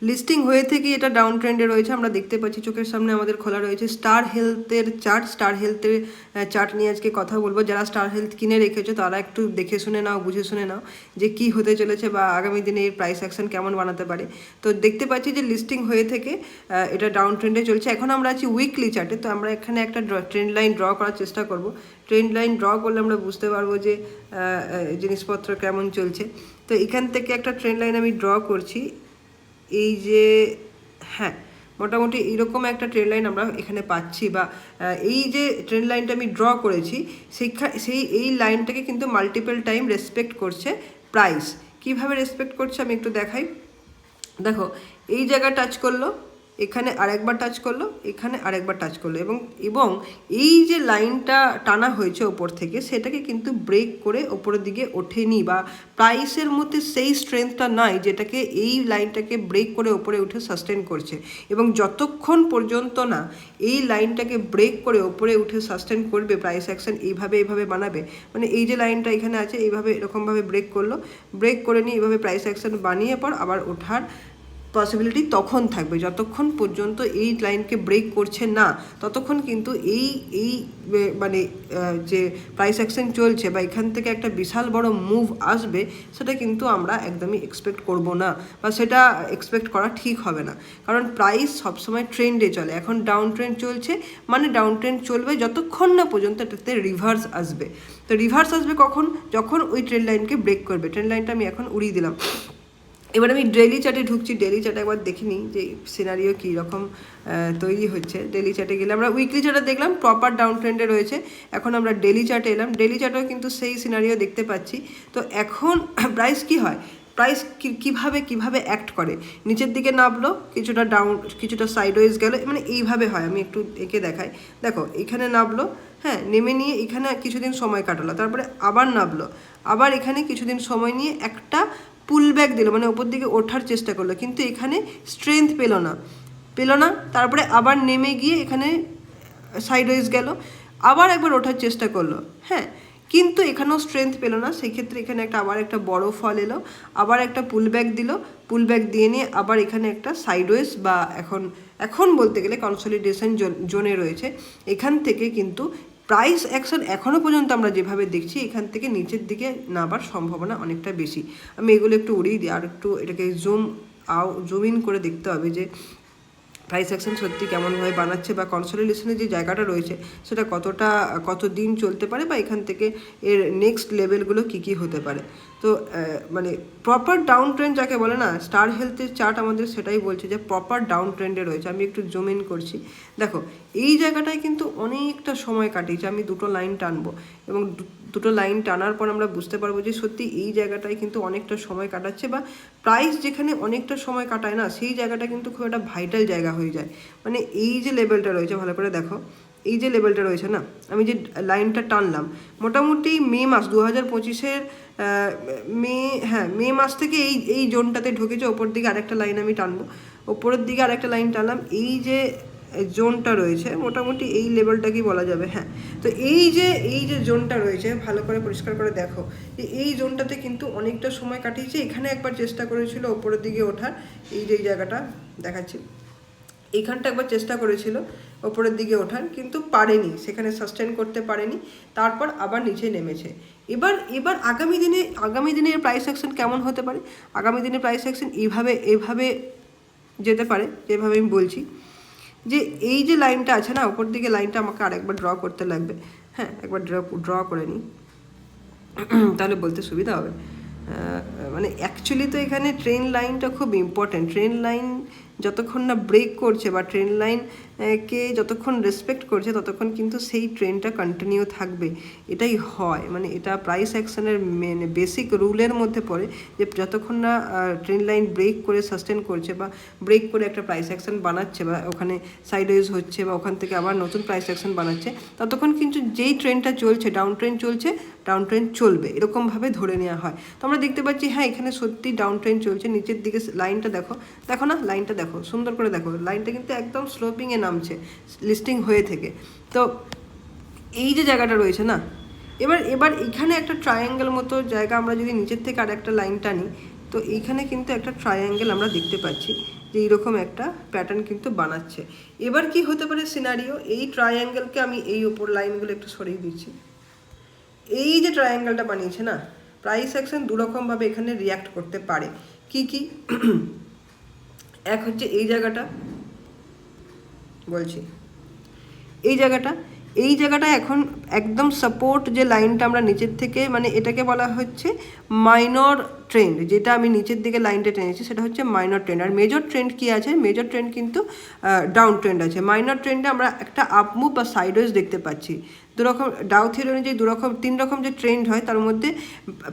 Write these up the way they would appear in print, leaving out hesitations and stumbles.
Listing হয়ে থেকে এটা ডাউন ট্রেন্ডে রয়েছে, আমরা দেখতে পাচ্ছি চোখের সামনে আমাদের খোলা রয়েছে স্টার হেলথের চার্ট। স্টার হেলথের চার্ট নিয়ে আজকে কথা বলবো। যারা স্টার হেলথ কিনে রেখেছো তারা একটু দেখে শুনে নাও, বুঝে শুনে নাও যে কি হতে চলেছে বা আগামী দিনে এর প্রাইস অ্যাকশন কেমন বানাতে পারে। তো দেখতে পাচ্ছি যে লিস্টিং হয়ে থেকে এটা ডাউন ট্রেন্ডে চলছে। এখন আমরা আছি উইকলি চার্টে, তো আমরা এখানে একটা ট্রেন্ড লাইন ড্র করার চেষ্টা করব। ট্রেন্ড লাইন ড্র করলে আমরা বুঝতে পারবো যে জিনিসপত্র কেমন চলছে। তো এখান থেকে একটা ট্রেন্ড লাইন আমি ড্র করছি। এই যে হ্যাঁ, মোটামুটি এইরকম একটা ট্রেন্ড লাইন আমরা এখানে পাচ্ছি, বা এই যে ট্রেন্ড লাইনটা আমি ড্র করেছি এই লাইনটাকে কিন্তু মাল্টিপল টাইম রেসপেক্ট করছে প্রাইস। কিভাবে রেসপেক্ট করছে আমি একটু দেখাই। দেখো, এই জায়গা টাচ করলো, এখানে আরেকবার টাচ করলো, এখানে আরেকবার টাচ করলো, এবং এবং এই যে লাইনটা টানা হয়েছে ওপর থেকে সেটাকে কিন্তু ব্রেক করে ওপরের দিকে ওঠেনি, বা প্রাইসের মধ্যে সেই স্ট্রেংথটা নাই যেটাকে এই লাইনটাকে ব্রেক করে ওপরে উঠে সাস্টেন করছে। এবং যতক্ষণ পর্যন্ত না এই লাইনটাকে ব্রেক করে ওপরে উঠে সাস্টেন করবে প্রাইস অ্যাকশন এইভাবে বানাবে, মানে এই যে লাইনটা এখানে আছে এইভাবে এরকমভাবে ব্রেক করলো, ব্রেক করে নিয়ে এইভাবে প্রাইস অ্যাকশন বানিয়ে পর আবার ওঠার পসিবিলিটি তখন থাকবে। যতক্ষণ পর্যন্ত এই লাইনকে ব্রেক করছে না ততক্ষণ কিন্তু এই মানে যে প্রাইস অ্যাকশন চলছে বা এখান থেকে একটা বিশাল বড় মুভ আসবে সেটা কিন্তু আমরা একদমই এক্সপেক্ট করব না, বা সেটা এক্সপেক্ট করা ঠিক হবে না। কারণ প্রাইস সবসময় ট্রেন্ডে চলে। এখন ডাউন ট্রেন্ড চলছে, মানে ডাউন ট্রেন্ড চলবে যতক্ষণ না পর্যন্ত এটাতে রিভার্স আসবে। তো রিভার্স আসবে কখন? যখন ওই ট্রেন্ড লাইনকে ব্রেক করবে। ট্রেন্ড লাইনটা আমি এখন উড়িয়ে দিলাম। এবার আমি ডেলি চার্টে ঢুকছি। ডেলি চার্টে একবার দেখে নিই যে সিনারিও কী রকম তৈরি হচ্ছে। ডেলি চার্টে গেলে আমরা উইকলি চার্টে দেখলাম প্রপার ডাউন ট্রেন্ডে রয়েছে। এখন আমরা ডেলি চার্টে এলাম। ডেলি চার্টেও কিন্তু সেই সিনারিও দেখতে পাচ্ছি। তো এখন প্রাইস কি হয়, প্রাইস কিভাবে অ্যাক্ট করে, নিচের দিকে নামলো, কিছুটা ডাউন, কিছুটা সাইডওয়েজ গেল, মানে এইভাবে হয়। আমি একটু এঁকে দেখাই। দেখো, এখানে নামলো, হ্যাঁ, নেমে নিয়ে এখানে কিছুদিন সময় কাটালো, তারপরে আবার নামলো, আবার এখানে কিছুদিন সময় নিয়ে একটা পুল ব্যাক দিল, মানে ওপর দিকে ওঠার চেষ্টা করলো, কিন্তু এখানে স্ট্রেংথ পেল না। তারপরে আবার নেমে গিয়ে এখানে সাইডওয়েজ গেল, আবার একবার ওঠার চেষ্টা করলো, হ্যাঁ, কিন্তু এখানেও স্ট্রেংথ পেল না। সেই ক্ষেত্রে এখানে আবার একটা বড় ফল এলো, আবার একটা পুল ব্যাক দিল, পুল ব্যাক দিয়ে নিয়ে আবার এখানে একটা সাইডওয়েজ, বা এখন বলতে গেলে কনসলিডেশন জোনে রয়েছে। এখান থেকে কিন্তু প্রাইস অ্যাকশন এখনও পর্যন্ত আমরা যেভাবে দেখছি এখান থেকে নিচের দিকে নামার সম্ভাবনা অনেকটা বেশি। আমি এগুলো একটু উড়িয়ে দিই, আর একটু এটাকে জুম ইন করে দেখতে হবে যে প্রাইস অ্যাকশন সত্যি কেমনভাবে বানাচ্ছে, বা কনসলিডেশনের যে জায়গাটা রয়েছে সেটা কত দিন চলতে পারে, বা এখান থেকে এর নেক্সট লেভেলগুলো কী হতে পারে। তো মানে প্রপার ডাউন ট্রেন্ড যাকে বলে না, স্টার হেলথের চার্ট আমাদের সেটাই বলছে যে প্রপার ডাউন ট্রেন্ডে রয়েছে। আমি একটু জুম ইন করছি। দেখো, এই জায়গাটায় কিন্তু অনেকটা সময় কাটিয়েছে। আমি দুটো লাইন টানবো, এবং দুটো লাইন টানার পর আমরা বুঝতে পারবো যে সত্যি এই জায়গাটায় কিন্তু অনেকটা সময় কাটাচ্ছে, বা প্রাইস যেখানে অনেকটা সময় কাটায় না সেই জায়গাটা কিন্তু খুব একটা ভাইটাল জায়গা হয়ে যায়। মানে এই যে লেভেলটা রয়েছে, ভালো করে দেখো, এই যে লেভেলটা রয়েছে না, আমি যে লাইনটা টানলাম, মোটামুটি মে মাস 2025-এর মে মাস থেকে এই জোনটাতে ঢুকেছে। ওপর দিকে আরেকটা লাইন আমি টানবো, ওপরের দিকে আরেকটা লাইন টানলাম, এই যে জোনটা রয়েছে মোটামুটি এই লেভেলটাকেই বলা যাবে, হ্যাঁ। তো এই যে জোনটা রয়েছে, ভালো করে পরিষ্কার করে দেখো যে এই জোনটাতে কিন্তু অনেকটা সময় কাটিয়েছে। এখানে একবার চেষ্টা করেছিল ওপরের দিকে ওঠার, এই যে জায়গাটা দেখাচ্ছি, এইখানটা একবার চেষ্টা করেছিল ওপরের দিকে ওঠার, কিন্তু পারেনি, সেখানে সাস্টেন করতে পারেনি, তারপর আবার নিচে নেমেছে। এবার আগামী দিনে প্রাইস অ্যাকশন কেমন হতে পারে? আগামী দিনে প্রাইস অ্যাকশন এইভাবে যেতে পারে, যেভাবে আমি বলছি যে এই যে লাইনটা আছে না ওপর দিকে, লাইনটা আমাকে আরেকবার ড্র করতে লাগবে, হ্যাঁ, একবার ড্র করে নিই তাহলে বলতে সুবিধা হবে। মানে অ্যাকচুয়ালি তো এখানে ট্রেন লাইনটা খুব ইম্পর্ট্যান্ট। ট্রেন লাইন যতক্ষণ না ব্রেক করছে, বা ট্রেন লাইনকে যতক্ষণ রেসপেক্ট করছে ততক্ষণ কিন্তু সেই ট্রেনটা কন্টিনিউ থাকবে, এটাই হয়। মানে এটা প্রাইস অ্যাকশনের বেসিক রুলের মধ্যে পড়ে যে যতক্ষণ না ট্রেন লাইন ব্রেক করে সাস্টেন করছে, বা ব্রেক করে একটা প্রাইস অ্যাকশন বানাচ্ছে, বা ওখানে সাইডওয়েজ হচ্ছে, বা ওখান থেকে আবার নতুন প্রাইস অ্যাকশন বানাচ্ছে, ততক্ষণ কিন্তু যেই ট্রেনটা চলছে, ডাউন ট্রেন চলছে, ডাউন ট্রেন চলবে, এরকমভাবে ধরে নেওয়া হয়। তো আমরা দেখতে পাচ্ছি হ্যাঁ এখানে সত্যি ডাউন ট্রেন চলছে। নিচের দিকে লাইনটা দেখো না, লাইনটা দেখো, সুন্দর করে দেখো, লাইনটা কিন্তু একদম স্লোপিংয়ে নামছে লিস্টিং হয়ে থেকে। তো এই যে জায়গাটা রয়েছে না, এবার এখানে একটা ট্রায়াঙ্গেল মতো জায়গা, আমরা যদি নিচের থেকে আর একটা লাইন টানি, তো এইখানে কিন্তু একটা ট্রায়াঙ্গেল আমরা দেখতে পাচ্ছি, যে এইরকম একটা প্যাটার্ন কিন্তু বানাচ্ছে। এবার কি হতে পারে সিনারিও, এই ট্রায়াঙ্গেলকে আমি এই ওপর লাইনগুলো একটু সরিয়ে দিচ্ছি, এই যে ট্রায়াঙ্গেলটা বানিয়েছে না, প্রাইস অ্যাকশন দুরকমভাবে এখানে রিয়াক্ট করতে পারে। কি কি? এক হচ্ছে এই জায়গাটা বলছি, এই জায়গাটা এখন একদম সাপোর্ট যে লাইনটা আমরা নিচের থেকে, মানে এটাকে বলা হচ্ছে মাইনর ট্রেন্ড, যেটা আমি নিচের দিকে লাইনটা টেনেছি সেটা হচ্ছে মাইনর ট্রেন্ড। আর মেজর ট্রেন্ড কি আছে? মেজর ট্রেন্ড কিন্তু ডাউন ট্রেন্ড আছে। মাইনর ট্রেন্ডে আমরা একটা আপ মুভ বা সাইডওয়েজ দেখতে পাচ্ছি। দুরকম ডাউ থিওরি অনুযায়ী তিন রকম যে ট্রেন্ড হয়, তার মধ্যে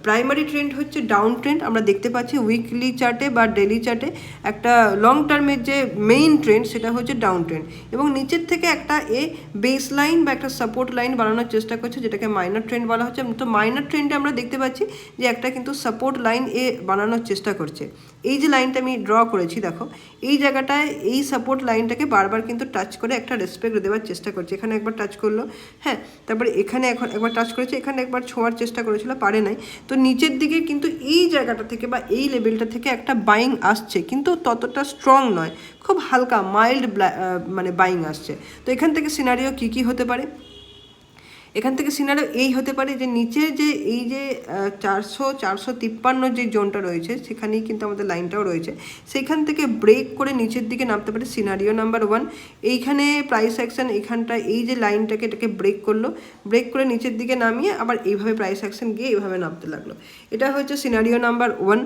প্রাইমারি ট্রেন্ড হচ্ছে ডাউন ট্রেন্ড, আমরা দেখতে পাচ্ছি উইকলি চার্টে বা ডেলি চার্টে। একটা লং টার্মের যে মেইন ট্রেন্ড সেটা হচ্ছে ডাউন ট্রেন্ড, এবং নিচের থেকে একটা বেস লাইন বা একটা সাপোর্ট লাইন বানানোর চেষ্টা করছে, যেটাকে মাইনর ট্রেন্ড বলা হচ্ছে। তো মাইনর ট্রেন্ডে আমরা দেখতে পাচ্ছি যে একটা কিন্তু সাপোর্ট লাইন বানানোর চেষ্টা করছে। এই যে লাইনটা আমি ড্র করেছি দেখো, এই জায়গাটায় এই সাপোর্ট লাইনটাকে বারবার কিন্তু টাচ করে একটা রেসপেক্ট দেওয়ার চেষ্টা করছে। এখানে একবার টাচ করলো, হ্যাঁ, তারপরে এখানে একবার টাচ করেছে, এখানে একবার ছোঁয়ার চেষ্টা করেছিল, পারে নাই। তো নিচের দিকে কিন্তু এই জায়গাটা থেকে বা এই লেভেলটা থেকে একটা বাইং আসছে, কিন্তু ততটা স্ট্রং নয়, খুব হালকা মাইল্ড মানে বাইং আসছে। তো এখান থেকে সিনারিও কি হতে পারে? এখান থেকে সিনারিও এই হতে পারে যে নিচে যে এই যে 453 যে জোনটা রয়েছে, সেখানেই কিন্তু আমাদের লাইনটাও রয়েছে, সেখান থেকে ব্রেক করে নিচের দিকে নামতে পারে সিনারিও নাম্বার 1। এইখানে প্রাইস অ্যাকশন এখানটা এই যে লাইনটাকে এটাকে ব্রেক করলো, ব্রেক করে নিচের দিকে নামিয়ে আবার এইভাবে প্রাইস অ্যাকশন গিয়ে এইভাবে নামতে লাগলো। এটা হচ্ছে সিনারিও নাম্বার 1।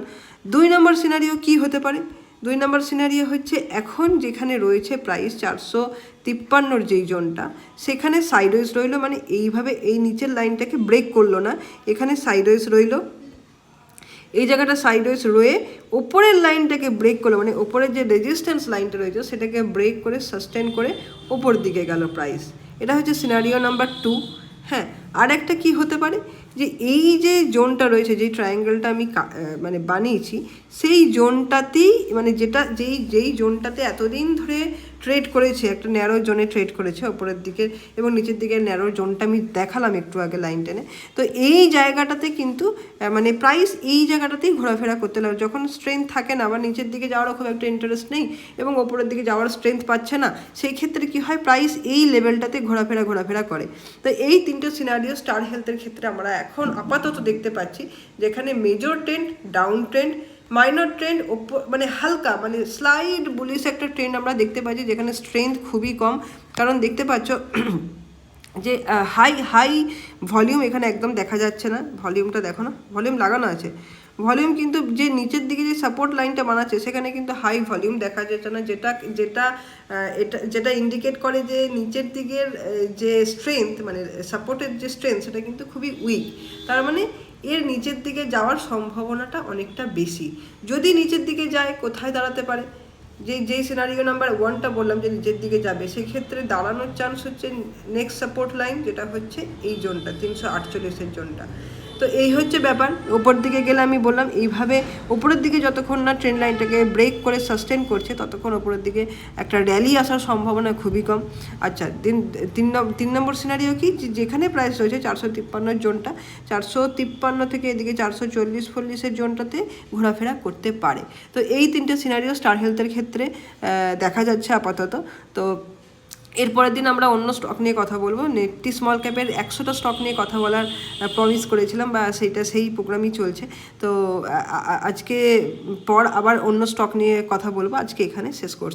2 নম্বর সিনারিও কি হতে পারে? 2 নম্বর সিনারিও হচ্ছে এখন যেখানে রয়েছে প্রাইস 453 যেই জোনটা, সেখানে সাইডওয়েজ রইলো, মানে এইভাবে এই নিচের লাইনটাকে ব্রেক করলো না, এখানে সাইডওয়েজ রইলো, এই জায়গাটা সাইডওয়েজ রয়ে ওপরের লাইনটাকে ব্রেক করলো, মানে ওপরের যে রেজিস্ট্যান্স লাইনটা রয়েছে সেটাকে ব্রেক করে সাস্টেন করে ওপর দিকে গেল প্রাইস। এটা হচ্ছে সিনারিও নাম্বার 2। হ্যাঁ, আর একটা কী হতে পারে যে এই যে জোনটা রয়েছে, যেই ট্রায়াঙ্গেলটা আমি মানে বানিয়েছি, সেই জোনটাতেই মানে যেই জোনটাতে এতদিন ধরে ট্রেড করেছে, একটা ন্যারো জোনে ট্রেড করেছে ওপরের দিকে এবং নিচের দিকে ন্যারো জোনটা আমি দেখালাম একটু আগে লাইন টেনে। তো এই জায়গাটাতে কিন্তু মানে প্রাইস এই জায়গাটাতেই ঘোরাফেরা করতে লাগে, যখন স্ট্রেংথ থাকে না বা নিচের দিকে যাওয়ারও খুব একটা ইন্টারেস্ট নেই এবং ওপরের দিকে যাওয়ার স্ট্রেংথ পাচ্ছে না, সেই ক্ষেত্রে কি হয়, প্রাইস এই লেভেলটাতে ঘোরাফেরা করে। তো এই তিনটে সিনারিও স্টার হেলথের ক্ষেত্রে আমরা এখন আপাতত দেখতে পাচ্ছি, যেখানে major trend, down trend, minor trend, মানে হালকা মানে স্লাইড বুলিশ একটা ট্রেন্ড আমরা দেখতে পাচ্ছি, যেখানে স্ট্রেংথ খুবই কম। কারণ দেখতে পাচ্ছ যে হাই ভলিউম এখানে একদম দেখা যাচ্ছে না। ভলিউমটা দেখো না, ভলিউম লাগানো আছে, ভলিউম কিন্তু যে নিচের দিকে যে সাপোর্ট লাইনটা বানাচ্ছে সেখানে কিন্তু হাই ভলিউম দেখা যাচ্ছে না, যেটা ইন্ডিকেট করে যে নিচের দিকের যে স্ট্রেংথ মানে সাপোর্টের যে স্ট্রেংথ সেটা কিন্তু খুবই উইক। তার মানে এর নিচের দিকে যাওয়ার সম্ভাবনাটা অনেকটা বেশি। যদি নিচের দিকে যায়, কোথায় দাঁড়াতে পারে? যেই সিনারিও নাম্বার 1টা বললাম যে নিচের দিকে যাবে, সেক্ষেত্রে দাঁড়ানোর চান্স হচ্ছে নেক্সট সাপোর্ট লাইন, যেটা হচ্ছে এই জোনটা 348-এর জোনটা। তো এই হচ্ছে ব্যাপার। ওপর দিকে গেলে আমি বললাম এইভাবে উপরের দিকে যতক্ষণ না ট্রেন্ড লাইনটাকে ব্রেক করে সাস্টেন করছে, ততক্ষণ ওপরের দিকে একটা র্যালি আসার সম্ভাবনা খুবই কম। আচ্ছা, তিন নম্বর সিনারিও কি, যেখানে প্রাইস রয়েছে 453 জোনটা, 453 থেকে এদিকে 440-40-এর জোনটাতে ঘোরাফেরা করতে পারে। তো এই তিনটে সিনারিও স্টার হেলথের ক্ষেত্রে দেখা যাচ্ছে আপাতত। তো এরপরের দিন আমরা অন্য স্টক নিয়ে কথা বলবো। নিফটি স্মল ক্যাপের 100টা স্টক নিয়ে কথা বলার প্রমিস করেছিলাম, বা সেই প্রোগ্রামই চলছে। তো আজকে পর আবার অন্য স্টক নিয়ে কথা বলবো, আজকে এখানে শেষ করছি।